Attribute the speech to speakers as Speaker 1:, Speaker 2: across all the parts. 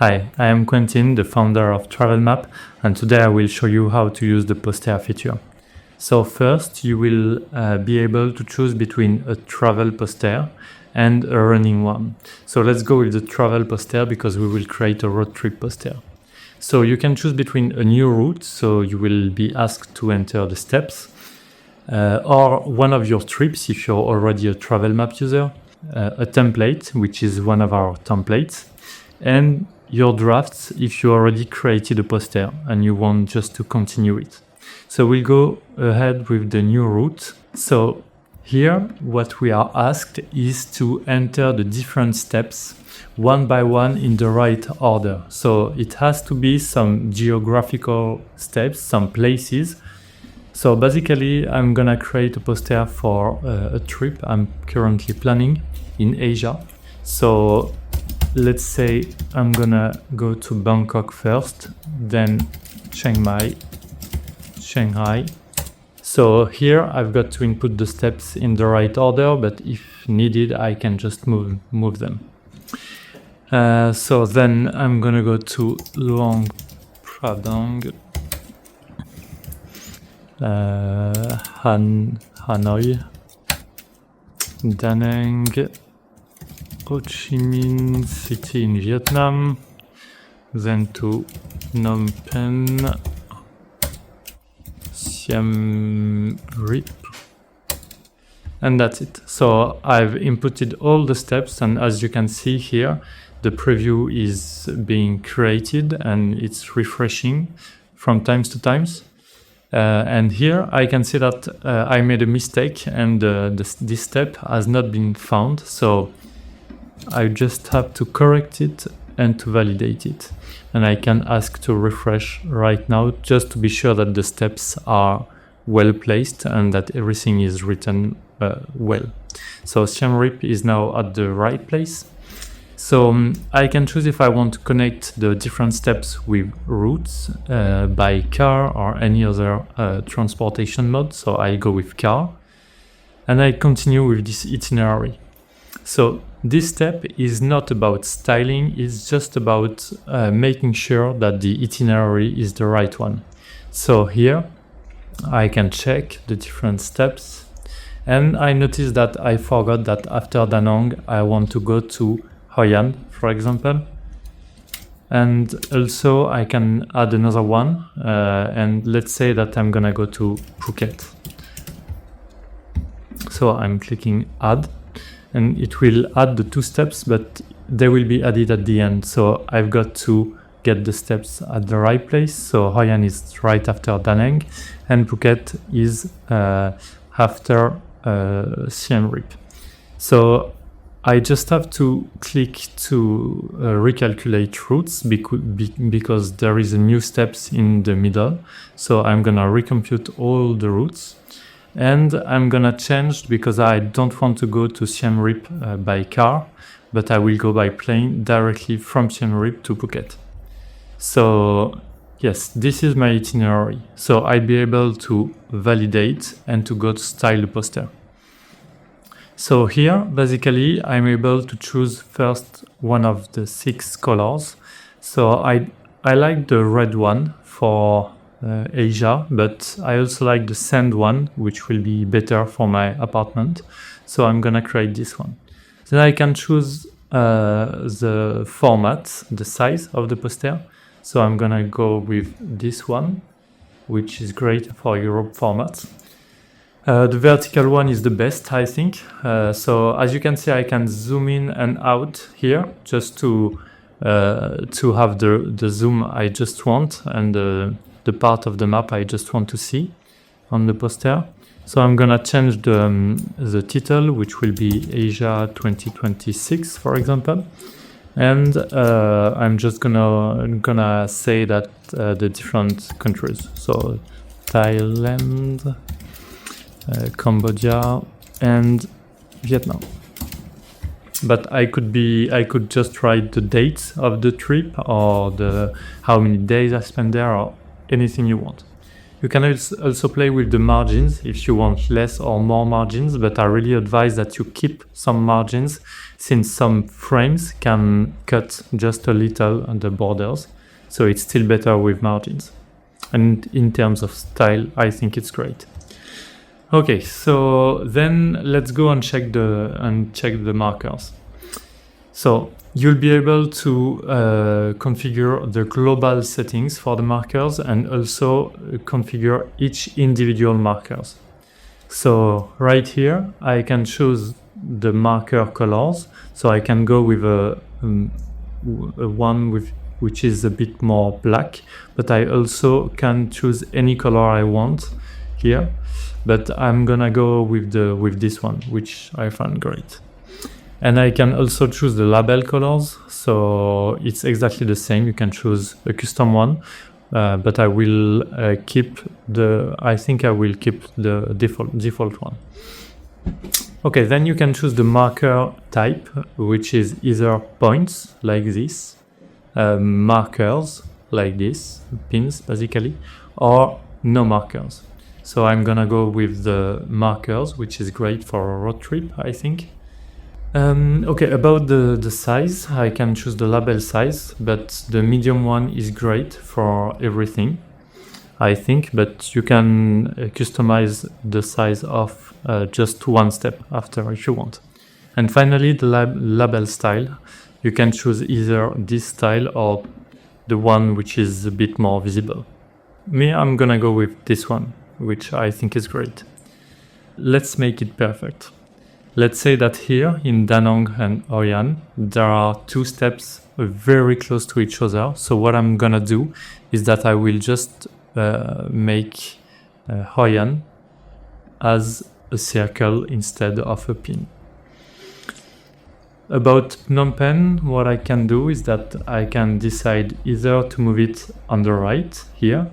Speaker 1: Hi, I am Quentin, the founder of Travel Map, and today I will show you how to use the poster feature. So first, you will be able to choose between a travel poster and a running one. So let's go with the travel poster because we will create a road trip poster. So you can choose between a new route, so you will be asked to enter the steps, or one of your trips if you're already a travel map user, a template, which is one of our templates, and your drafts if you already created a poster and you want just to continue it. So we'll go ahead with the new route. So here what we are asked is to enter the different steps one by one in the right order. So it has to be some geographical steps, some places. So basically I'm gonna create a poster for a trip I'm currently planning in Asia. So let's say I'm gonna go to Bangkok first, then Chiang Mai, Shanghai. So here I've got to input the steps in the right order, but if needed I can just move them. So then I'm gonna go to Luang Prabang, Hanoi, Da Nang, Ho Chi Minh City in Vietnam, then to Phnom Penh, Siem Reap, and that's it. So I've inputted all the steps, and as you can see here, the preview is being created and it's refreshing from times to times. And here I can see that I made a mistake and this step has not been found. So I just have to correct it and to validate it. And I can ask to refresh right now just to be sure that the steps are well placed and that everything is written well. So Siem Reap is now at the right place. So I can choose if I want to connect the different steps with routes by car or any other transportation mode. So I go with car and I continue with this itinerary. So this step is not about styling, it's just about making sure that the itinerary is the right one. So here I can check the different steps, and I noticed that I forgot that after Da Nang I want to go to Hoi An, for example. And also I can add another one, and let's say that I'm gonna go to Phuket. So I'm clicking add, and it will add the two steps, but they will be added at the end. So I've got to get the steps at the right place. So Hoi An is right after Da Nang, and Phuket is after Siem Reap. So I just have to click to recalculate routes because there is a new steps in the middle. So I'm gonna recompute all the routes. And I'm gonna change because I don't want to go to Siem Reap by car, but I will go by plane directly from Siem Reap to Phuket. So yes, this is my itinerary. So I'll be able to validate and to go to style the poster. So here, basically, I'm able to choose first one of the 6 colors. So I like the red one for Asia, but I also like the sand one, which will be better for my apartment. So I'm gonna create this one. Then I can choose the format, the size of the poster. So I'm gonna go with this one, which is great for Europe format. The vertical one is the best, I think. So as you can see, I can zoom in and out here just to have the zoom I just want and the part of the map I just want to see on the poster. So I'm gonna change the title, which will be Asia 2026, for example. And I'm just gonna say that the different countries. So Thailand, Cambodia and Vietnam. But I could just write the dates of the trip or how many days I spent there or anything you want. You can also play with the margins if you want less or more margins, but I really advise that you keep some margins since some frames can cut just a little on the borders. So it's still better with margins. And in terms of style, I think it's great. Okay, so then let's go and check the markers. So you'll be able to configure the global settings for the markers and also configure each individual markers. So right here, I can choose the marker colors. So I can go with a one which is a bit more black, but I also can choose any color I want here. But I'm gonna go with this one, which I find great. And I can also choose the label colors, so it's exactly the same. You can choose a custom one, but I will keep the default one. Okay, then you can choose the marker type, which is either points like this, markers like this, pins basically, or no markers. So I'm gonna go with the markers, which is great for a road trip, I think. Okay, about the size, I can choose the label size, but the medium one is great for everything, I think, but you can customize the size of just one step after if you want. And finally, the label style. You can choose either this style or the one which is a bit more visible. Me, I'm gonna go with this one, which I think is great. Let's make it perfect. Let's say that here in Da Nang and Hoi An, there are two steps very close to each other. So what I'm gonna do is that I will just make Hoi An as a circle instead of a pin. About Phnom Penh, what I can do is that I can decide either to move it on the right here.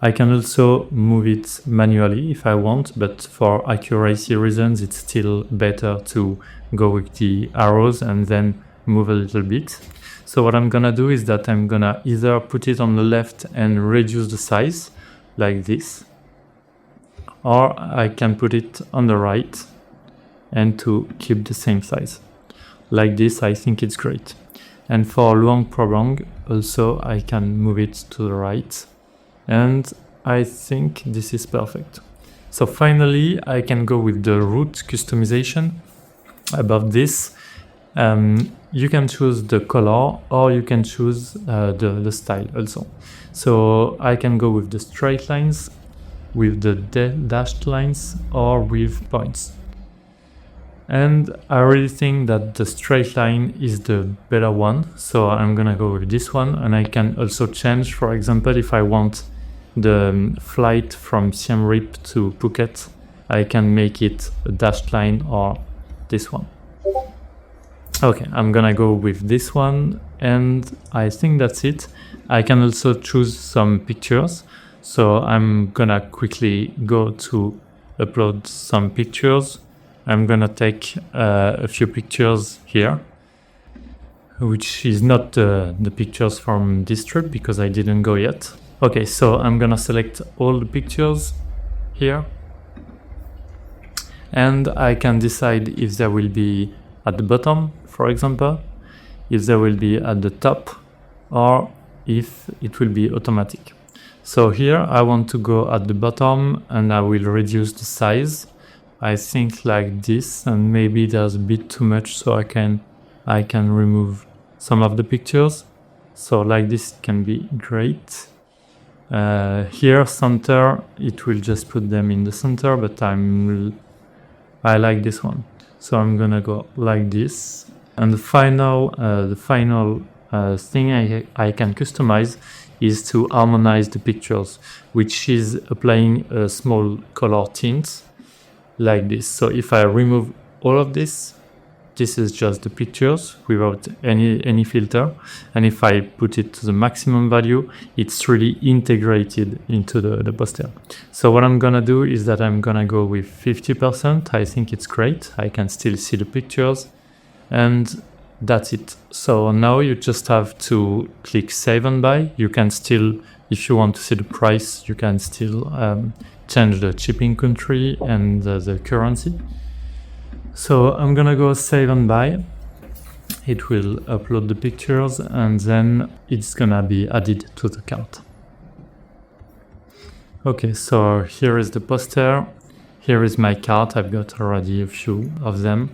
Speaker 1: I can also move it manually if I want, but for accuracy reasons, it's still better to go with the arrows and then move a little bit. So what I'm gonna do is that I'm gonna either put it on the left and reduce the size like this, or I can put it on the right and to keep the same size. Like this, I think it's great. And for Luang Prabang, also I can move it to the right. And I think this is perfect. So finally, I can go with the route customization. Above this, you can choose the color or you can choose the style also. So I can go with the straight lines, with the dashed lines, or with points. And I really think that the straight line is the better one. So I'm gonna go with this one, and I can also change, for example, if I want the flight from Siem Reap to Phuket, I can make it a dashed line or this one. Okay, I'm gonna go with this one, and I think that's it. I can also choose some pictures. So I'm gonna quickly go to upload some pictures. I'm gonna take a few pictures here, which is not the pictures from this trip because I didn't go yet. Okay, so I'm gonna select all the pictures here, and I can decide if there will be at the bottom, for example, if there will be at the top, or if it will be automatic. So here I want to go at the bottom and I will reduce the size. I think like this, and maybe there's a bit too much, so I can remove some of the pictures. So like this can be great. Here center, it will just put them in the center, but I like this one, so I'm gonna go like this. And the final thing I can customize is to harmonize the pictures, which is applying a small color tint like this. So if I remove all of this, this is just the pictures without any filter. And if I put it to the maximum value, it's really integrated into the poster. So what I'm gonna do is that I'm gonna go with 50%. I think it's great. I can still see the pictures, and that's it. So now you just have to click save and buy. You can still If you want to see the price, you can still change the shipping country and the currency. So I'm gonna go save and buy. It will upload the pictures and then it's gonna be added to the cart. Okay, so here is the poster. Here is my cart. I've got already a few of them.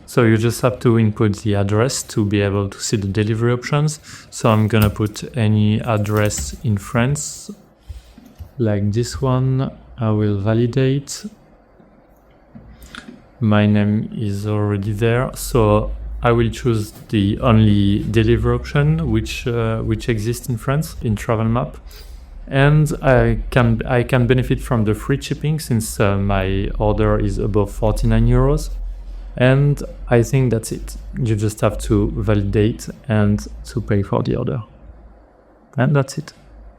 Speaker 1: So you just have to input the address to be able to see the delivery options. So I'm gonna put any address in France, like this one. I will validate. My name is already there, so I will choose the only delivery option which exists in France in Travel Map. And I can benefit from the free shipping since my order is above 49 euros. And I think that's it. You just have to validate and to pay for the order. And that's it.